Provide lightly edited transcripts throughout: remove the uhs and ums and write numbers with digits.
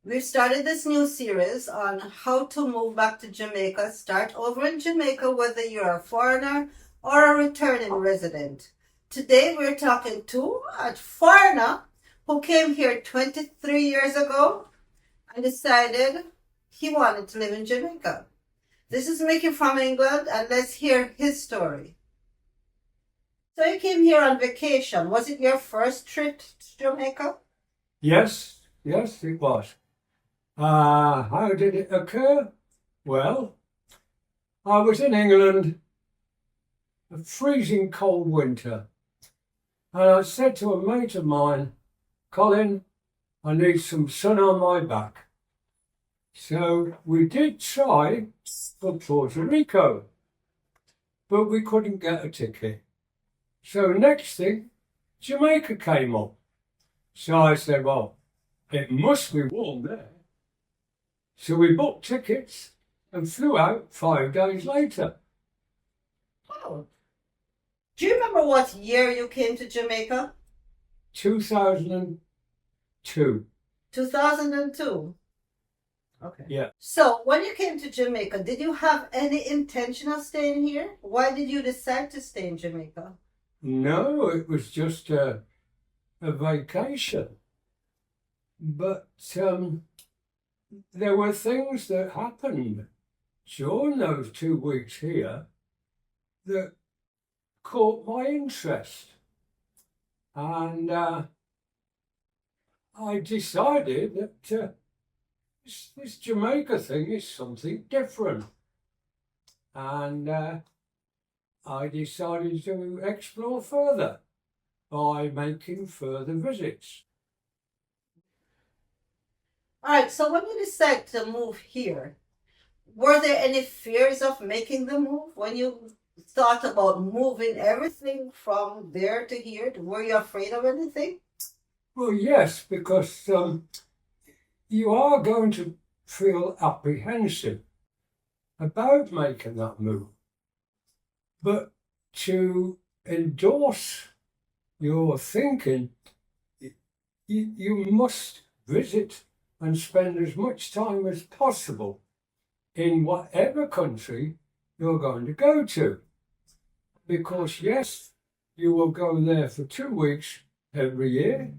We've started this new series on how to move back to Jamaica, start over in Jamaica, whether you're a foreigner or a returning resident. Today we're talking to a foreigner who came here 23 years ago and decided he wanted to live in Jamaica. This is Mikki from England, and let's hear his story. So you came here on vacation. Was it your first trip to Jamaica? Yes, it was. How did it occur? Well, I was in England, a freezing cold winter, and I said to a mate of mine, Colin, I need some sun on my back. So we did try for Puerto Rico, but we couldn't get a ticket. So next thing, Jamaica came up. So I said, well, it must be warm there. So we booked tickets and flew out 5 days later. Oh. Do you remember what year you came to Jamaica? 2002. 2002. Okay. Yeah. So when you came to Jamaica, did you have any intention of staying here? Why did you decide to stay in Jamaica? No, it was just a vacation. But there were things that happened during those 2 weeks here that caught my interest. And I decided that this Jamaica thing is something different. And I decided to explore further by making further visits. All right, so when you decided to move here, were there any fears of making the move? When you thought about moving everything from there to here, were you afraid of anything? Well, yes, because you are going to feel apprehensive about making that move. But to endorse your thinking, you must visit and spend as much time as possible in whatever country you're going to go to. Because yes, you will go there for 2 weeks every year,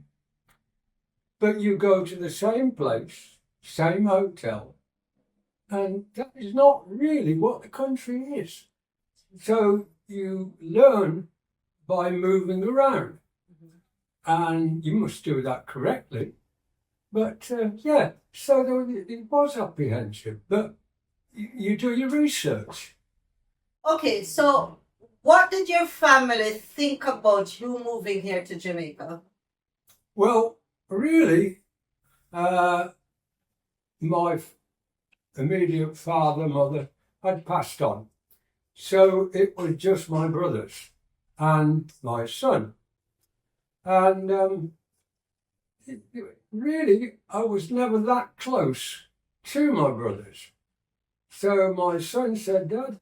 but you go to the same place, same hotel, and that is not really what the country is. So you learn by moving around, and you must do that correctly. But yeah, so it was apprehensive, but you do your research. Okay, so what did your family think about you moving here to Jamaica? Well, really, my immediate father, mother had passed on. So it was just my brothers and my son. And really, I was never that close to my brothers. So my son said, Dad,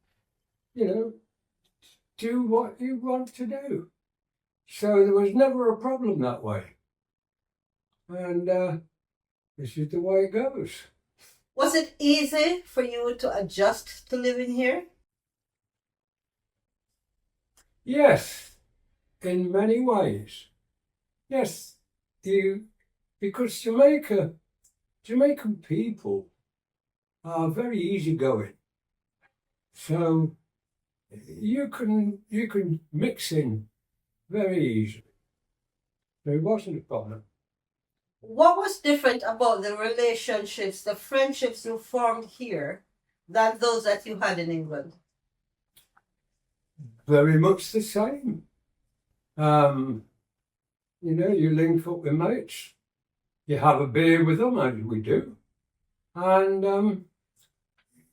do what you want to do. So there was never a problem that way. And this is the way it goes. Was it easy for you to adjust to living here? Yes, in many ways. Yes, because Jamaican people are very easygoing. So you can mix in very easily. There wasn't a problem. What was different about the relationships, the friendships you formed here than those that you had in England? Very much the same. You link up with mates, you have a beer with them, as we do, and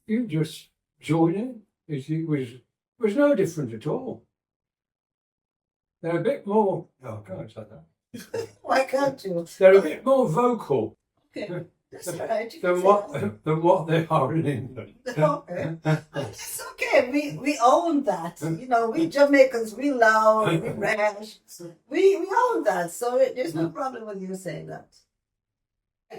you just join in. It was no different at all. They're a bit more, oh, I can't say that. Why can't you? They're a bit more vocal. Okay, that's all right. Than what they are in England. Okay. It's okay. We own that. We Jamaicans, we loud, we rash. We own that. So there's no problem with you saying that.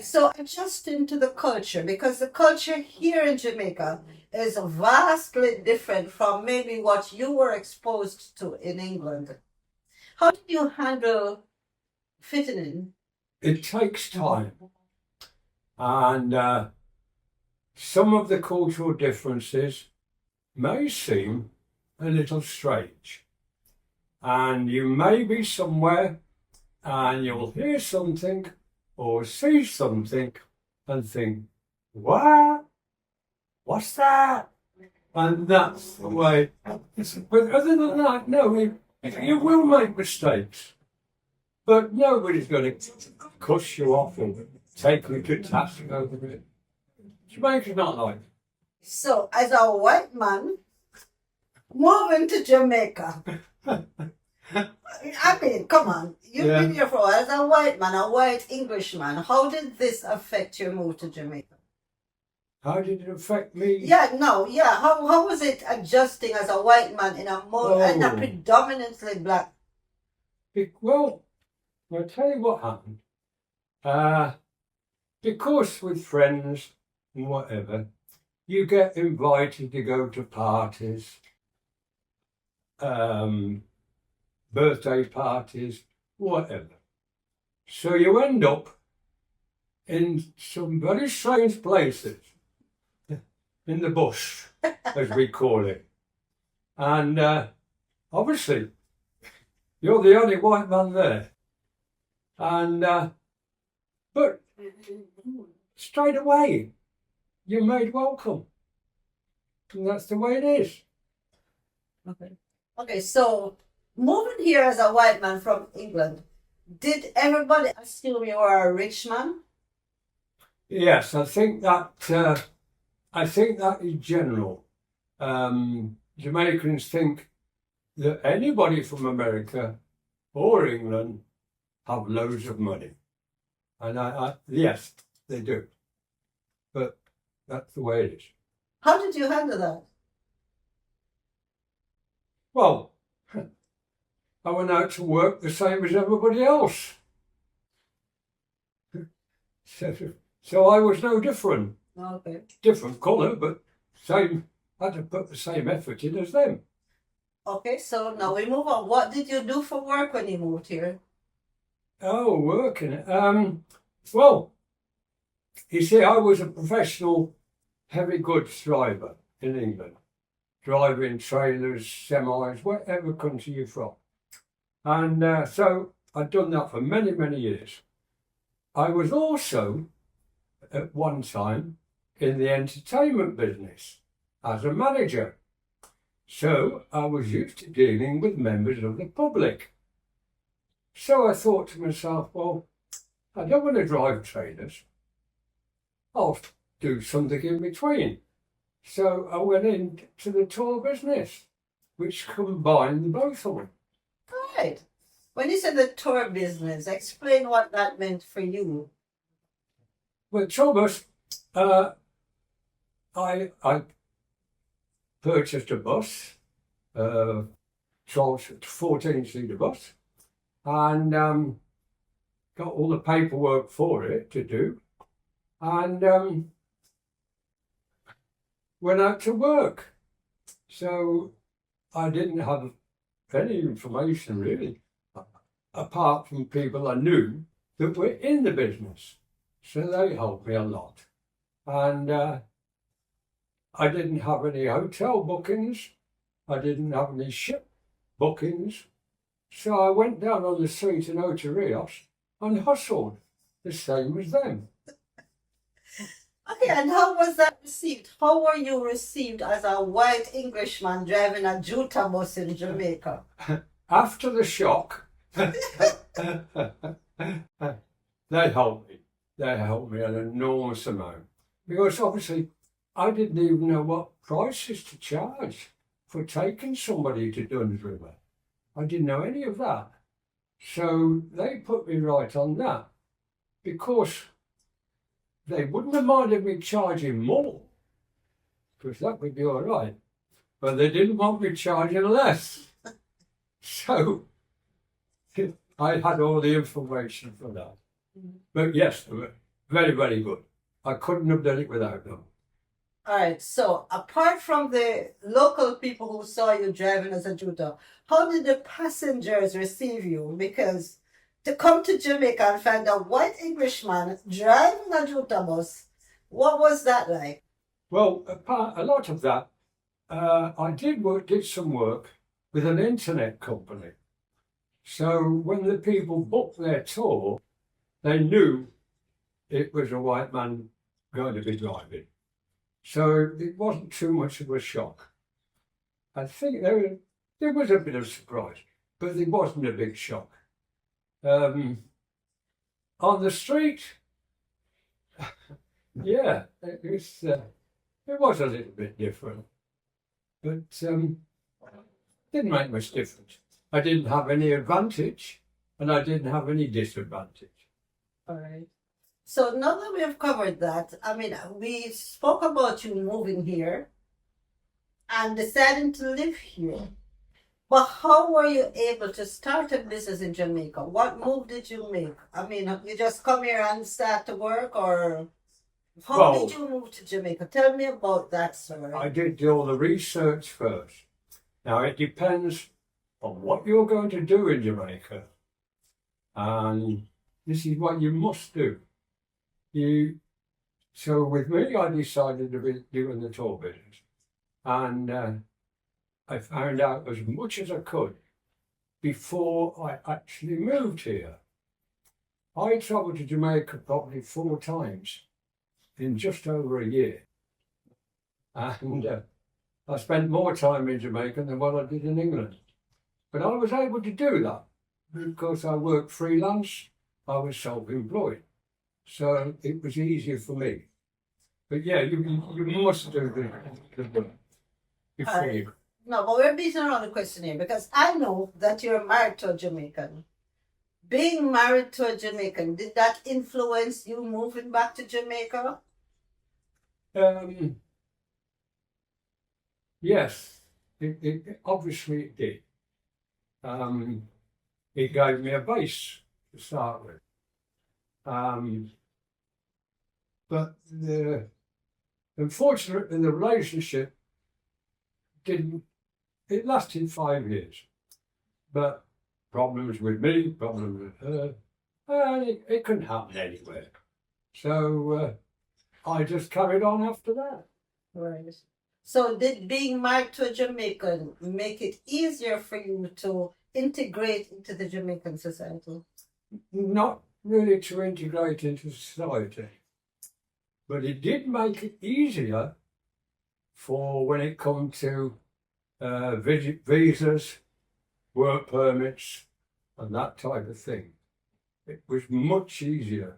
So adjusting to the culture, because the culture here in Jamaica is vastly different from maybe what you were exposed to in England. How did you handle fitting in? It takes time, and some of the cultural differences may seem a little strange. And you may be somewhere and you'll hear something or see something and think, what? What's that? And that's the way. But other than that, no, you will make mistakes. But nobody's going to cuss you off or take you to task over it. Jamaica's not like it. So, as a white man moving to Jamaica, I mean, come on, you've been here for a while. As a white man, a white Englishman, how did this affect your move to Jamaica? How did it affect me? How was it adjusting as a white man in in a predominantly black? Well, I'll tell you what happened. Because with friends and whatever, you get invited to go to parties, birthday parties, whatever. So you end up in some very strange places, in the bush, as we call it. And obviously, you're the only white man there. And but straight away, you're made welcome. And that's the way it is. Okay, so moving here as a white man from England, did everybody assume you were a rich man? Yes, I think that is general. Jamaicans think that anybody from America or England have loads of money. And yes, they do. But that's the way it is. How did you handle that? Well, I went out to work the same as everybody else. So I was no different. Okay. Different colour, but same. Had to put the same effort in as them. Okay, so now we move on. What did you do for work when you moved here? Oh, working. Well, you see, I was a professional heavy goods driver in England, driving trailers, semis, whatever country you're from. And so I'd done that for many, many years. I was also, at one time, in the entertainment business as a manager. So I was used to dealing with members of the public. So I thought to myself, well, I don't want to drive trailers. I'll do something in between. So I went into the tour business, which combined both of them. Right. When you said the tour business, explain what that meant for you. Well, tour bus, I purchased a bus, 14-seater bus, and got all the paperwork for it to do, and went out to work. So I didn't have any information really, apart from people I knew that were in the business. So they helped me a lot. And I didn't have any hotel bookings. I didn't have any ship bookings. So I went down on the street in Oterios and hustled, the same as them. Okay, and how was that received? How were you received as a white Englishman driving a Juta bus in Jamaica? After the shock, they helped me. They helped me an enormous amount. Because obviously, I didn't even know what prices to charge for taking somebody to Duns River. I didn't know any of that. So they put me right on that. Because they wouldn't have minded me charging more, because that would be all right. But they didn't want me charging less. So I had all the information for that. But yes, very, very good. I couldn't have done it without them. All right. So apart from the local people who saw you driving as a Juta, how did the passengers receive you? Because to come to Jamaica and find a white Englishman driving a Juta bus, what was that like? Well, a lot of that, I did some work with an internet company. So when the people booked their tour, they knew it was a white man going to be driving. So it wasn't too much of a shock. I think there was a bit of surprise, but it wasn't a big shock. On the street, yeah, it was a little bit different, but didn't make much difference. I didn't have any advantage, and I didn't have any disadvantage. All right. So now that we have covered that, I mean, we spoke about you moving here and deciding to live here. But how were you able to start a business in Jamaica? What move did you make? I mean, you just come here and start to work, or how Well, did you move to Jamaica? Tell me about that, sir. I did do all the research first. Now, it depends on what you're going to do in Jamaica, and this is what you must do. So with me, I decided to be doing the tour business, and I found out as much as I could before I actually moved here. I travelled to Jamaica probably 4 times in just over a year, and I spent more time in Jamaica than what I did in England. But I was able to do that because I worked freelance, I was self-employed. So it was easier for me. But yeah, you must do the work before you. No, but we're beating around the question here because I know that you're married to a Jamaican. Being married to a Jamaican, did that influence you moving back to Jamaica? Yes, obviously it did. It gave me a base to start with. But unfortunately, the relationship it lasted 5 years. But problems with me, problems with her, it couldn't happen anywhere. So I just carried on after that. Right. So did being married to a Jamaican make it easier for you to integrate into the Jamaican society? Not really to integrate into society, but it did make it easier for when it come to visas, work permits, and that type of thing. It was much easier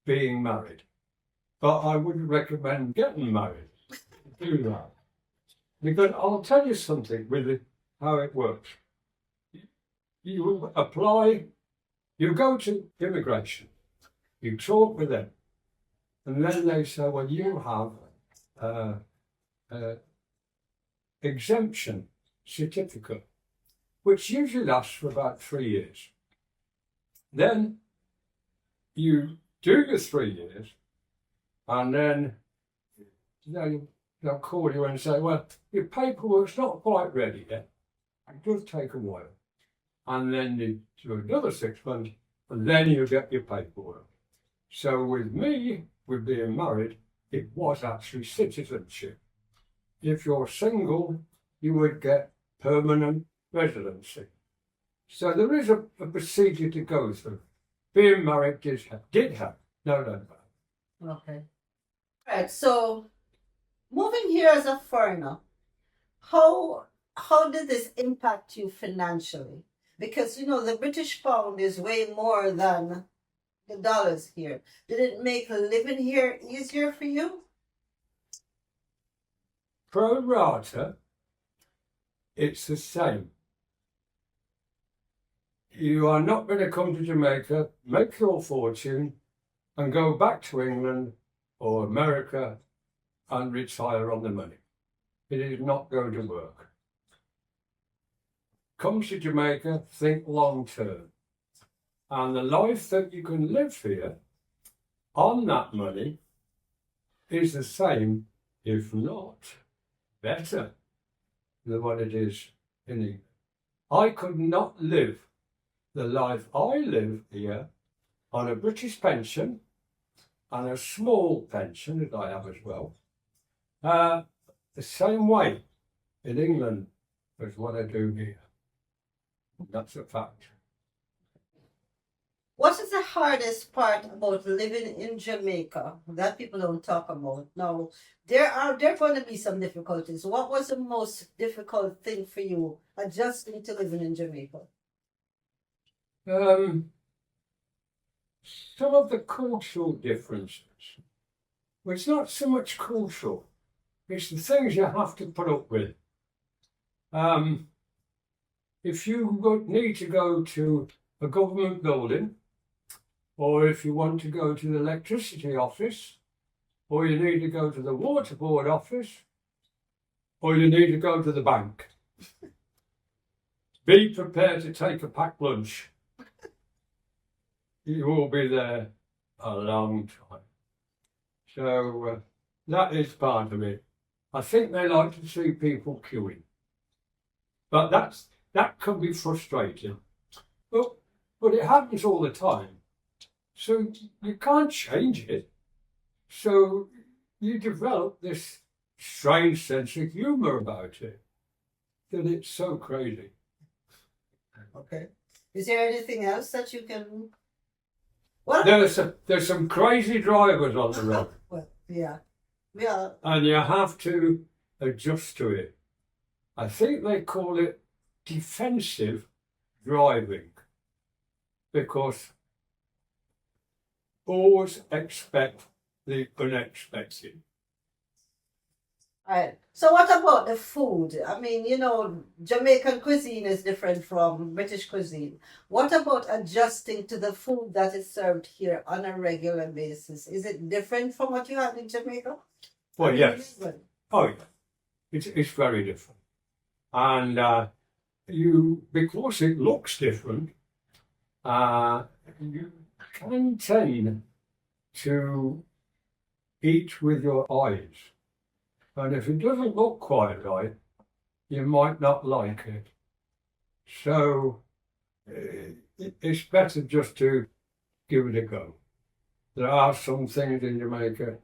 being married. But I wouldn't recommend getting married. Do that. Because I'll tell you something with how it works. You apply, you go to immigration, you talk with them, and then they say, well, you have exemption certificate, which usually lasts for about 3 years. Then you do your 3 years, and then they'll call you and say, well, your paperwork's not quite ready yet. It does take a while. And then you do another 6 months, and then you get your paperwork. So with me, with being married, it was actually citizenship. If you're single, you would get permanent residency. So there is a procedure to go through. Being married did have no doubt about it. Okay. Right. So moving here as a foreigner, how did this impact you financially? Because the British pound is way more than the dollars here. Did it make living here easier for you? Pro rata, it's the same. You are not going to come to Jamaica, make your fortune, and go back to England or America and retire on the money. It is not going to work. Come to Jamaica, think long term. And the life that you can live here on that money is the same, if not better, than what it is in England. I could not live the life I live here on a British pension and a small pension that I have as well, the same way in England as what I do here. That's a fact. What is the hardest part about living in Jamaica that people don't talk about? Now, there are going to be some difficulties. What was the most difficult thing for you adjusting to living in Jamaica? Some of the cultural differences. Well, it's not so much cultural, it's the things you have to put up with. If you need to go to a government building, or if you want to go to the electricity office, or you need to go to the water board office, or you need to go to the bank, be prepared to take a packed lunch. You will be there a long time. So that is part of it. I think they like to see people queuing. But that can be frustrating. But it happens all the time. So you can't change it. So you develop this strange sense of humour about it, that it's so crazy. Okay. Is there anything else that you can... Well, there's some crazy drivers on the road. Well, yeah. Yeah. And you have to adjust to it. I think they call it defensive driving, because always expect the unexpected. All right. So what about the food? I mean, Jamaican cuisine is different from British cuisine. What about adjusting to the food that is served here on a regular basis? Is it different from what you have in Jamaica? Well, yes. Oh, yeah. It's very different. And because it looks different, you can tend to eat with your eyes. And if it doesn't look quite right, you might not like it. So it's better just to give it a go. There are some things in Jamaica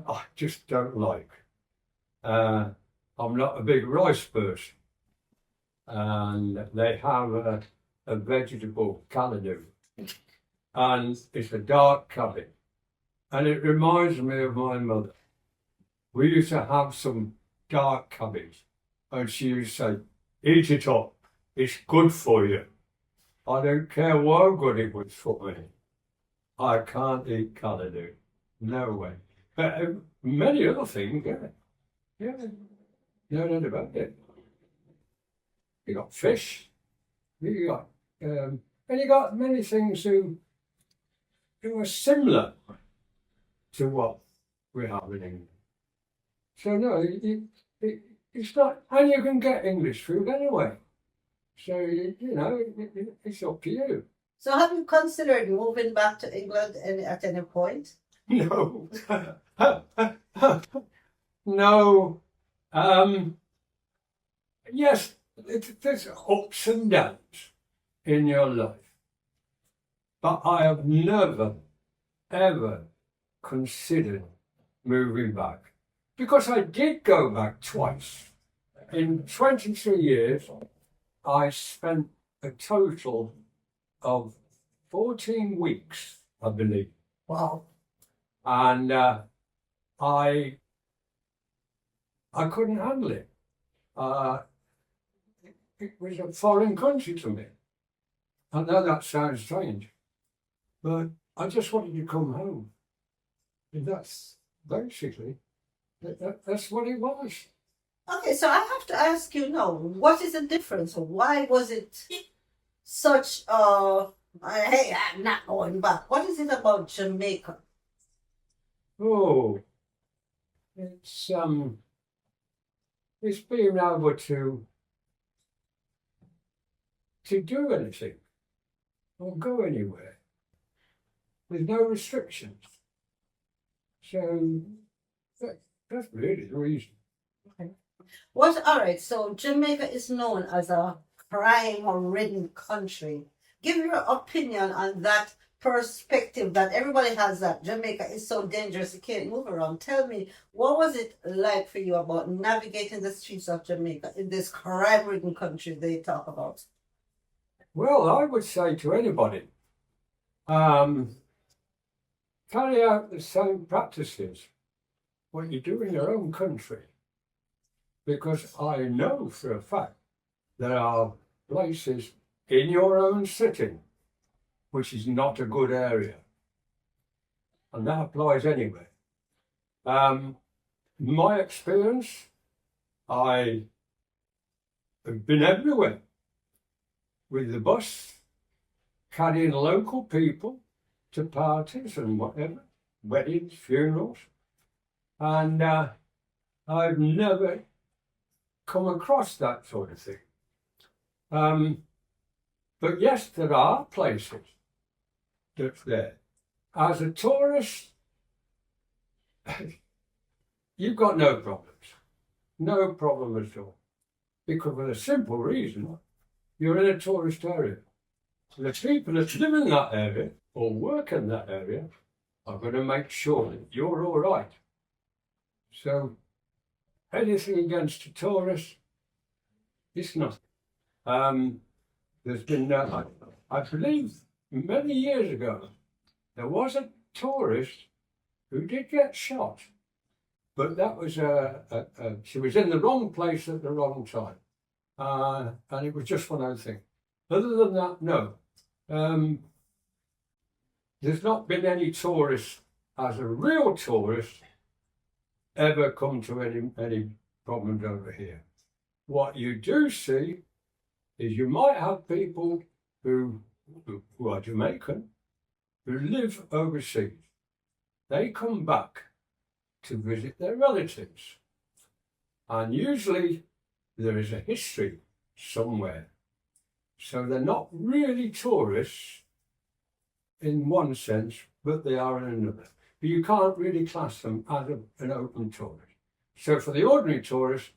I just don't like. I'm not a big rice person. And they have a vegetable callaloo. And it's a dark cabbage. And it reminds me of my mother. We used to have some dark cabbage, and she used to say, "Eat it up, it's good for you." I don't care what good it was for me. I can't eat callaloo, no way. But many other things, yeah, no doubt about it. You got fish, you got, and you got many things who are similar to what we have in England. So no, it's not, and you can get English food anyway. So, it's up to you. So have you considered moving back to England at any point? No. No. Yes, there's ups and downs in your life. But I have never, ever considered moving back. Because I did go back twice. In 23 years, I spent a total of 14 weeks, I believe. Wow. And I couldn't handle it. It was a foreign country to me. I know that sounds strange, but I just wanted to come home. And that's basically... That's what it was. Okay, so I have to ask you now, what is the difference? Why was it such hey, I'm not going back. What is it about Jamaica? Oh, it's being able to do anything or go anywhere. There's no restrictions. So that's really the reason. All right, so Jamaica is known as a crime-ridden country. Give your opinion on that perspective that everybody has, that Jamaica is so dangerous you can't move around. Tell me, what was it like for you about navigating the streets of Jamaica in this crime-ridden country they talk about? Well, I would say to anybody, carry out the same practices what you do in your own country. Because I know for a fact there are places in your own city which is not a good area. And that applies anywhere. My experience, I have been everywhere with the bus, carrying local people to parties and whatever, weddings, funerals. And I've never come across that sort of thing. But yes, there are places that's there. As a tourist, you've got no problems. No problem at all. Because for the simple reason, you're in a tourist area. So the people that live in that area or work in that area are going to make sure that you're all right. So anything against a tourist, it's nothing. There's been, I believe, many years ago, there was a tourist who did get shot, but that was she was in the wrong place at the wrong time, and it was just one of those things. Other than that, no. There's not been any tourist, as a real tourist, ever come to any problems over here. What you do see is you might have people who are Jamaican, who live overseas. They come back to visit their relatives. And usually there is a history somewhere. So they're not really tourists in one sense, but they are in another. But you can't really class them as an open tourist. So for the ordinary tourist,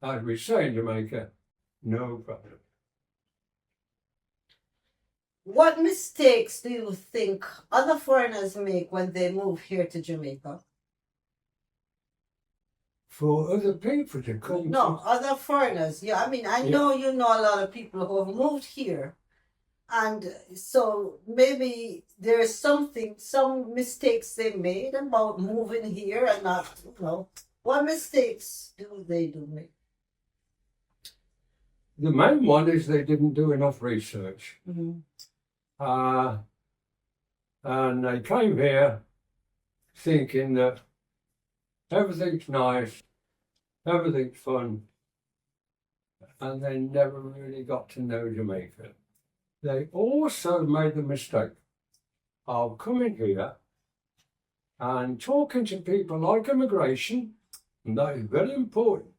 as we say in Jamaica, no problem. What mistakes do you think other foreigners make when they move here to Jamaica? For other people to come No, other foreigners. Yeah, I mean, I know you know a lot of people who have moved here. And so maybe there's some mistakes they made about moving here and not, what mistakes do they make? The main one is they didn't do enough research. Mm-hmm. And they came here thinking that everything's nice, everything's fun, and they never really got to know Jamaica. They also made the mistake of coming here and talking to people like immigration, and that is very important.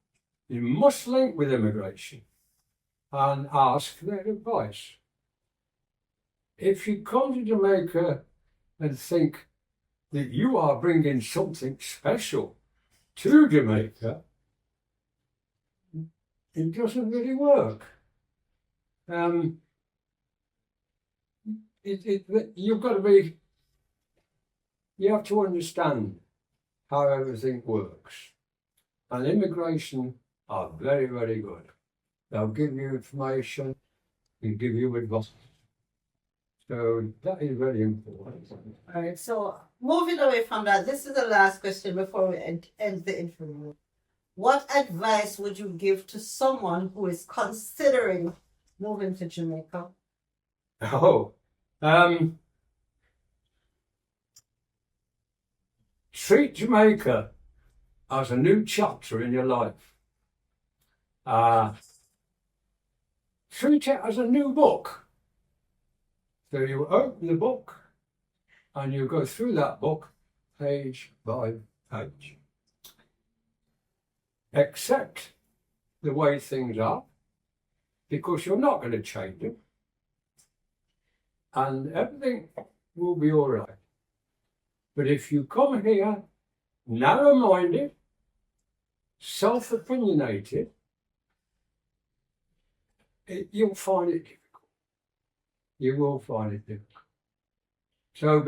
You must link with immigration and ask their advice. If you come to Jamaica and think that you are bringing something special to Jamaica, it doesn't really work. You've got to be, you have to understand how everything works. And immigration are very, very good. They'll give you information and give you advice. So that is very important. All right, so moving away from that, this is the last question before we end the interview. What advice would you give to someone who is considering moving to Jamaica? Treat Jamaica as a new chapter in your life. Treat it as a new book. So you open the book and you go through that book page by page. Accept the way things are, because you're not going to change them. And everything will be all right. But if you come here narrow-minded, self-opinionated, you'll find it difficult. You will find it difficult. So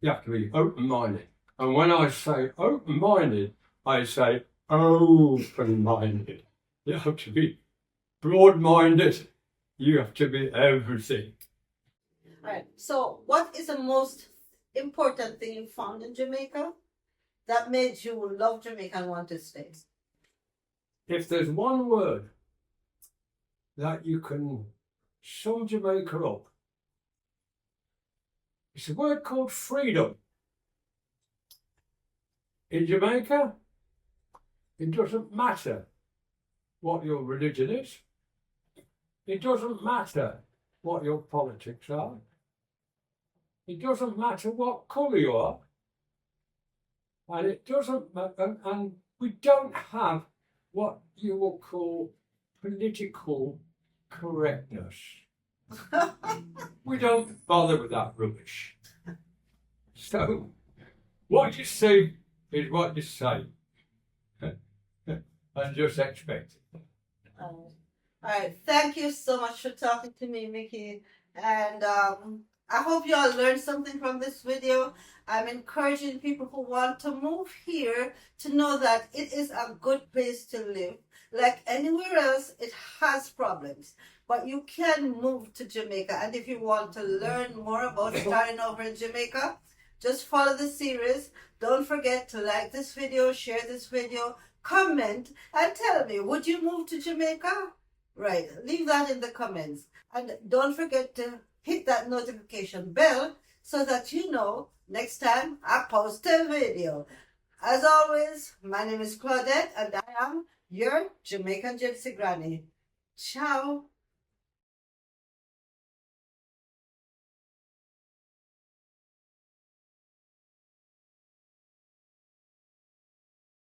you have to be open-minded. And when I say open-minded, I say open-minded. You have to be broad-minded. You have to be everything. All right. So what is the most important thing you found in Jamaica that made you love Jamaica and want to stay? If there's one word that you can sum Jamaica up, it's a word called freedom. In Jamaica, it doesn't matter what your religion is. It doesn't matter what your politics are. It doesn't matter what colour you are. And it doesn't matter, and we don't have what you will call political correctness. We don't bother with that rubbish. So, what you see is what you say. And just expect it. All right. Thank you so much for talking to me, Mikki. And I hope you all learned something from this video. I'm encouraging people who want to move here to know that it is a good place to live. Like anywhere else, it has problems. But you can move to Jamaica. And if you want to learn more about starting over in Jamaica, just follow the series. Don't forget to like this video, share this video, comment, and tell me, would you move to Jamaica? Right, leave that in the comments. And don't forget to hit that notification bell so that you know next time I post a video. As always, my name is Claudette and I am your Jamaican Gypsy Granny. Ciao.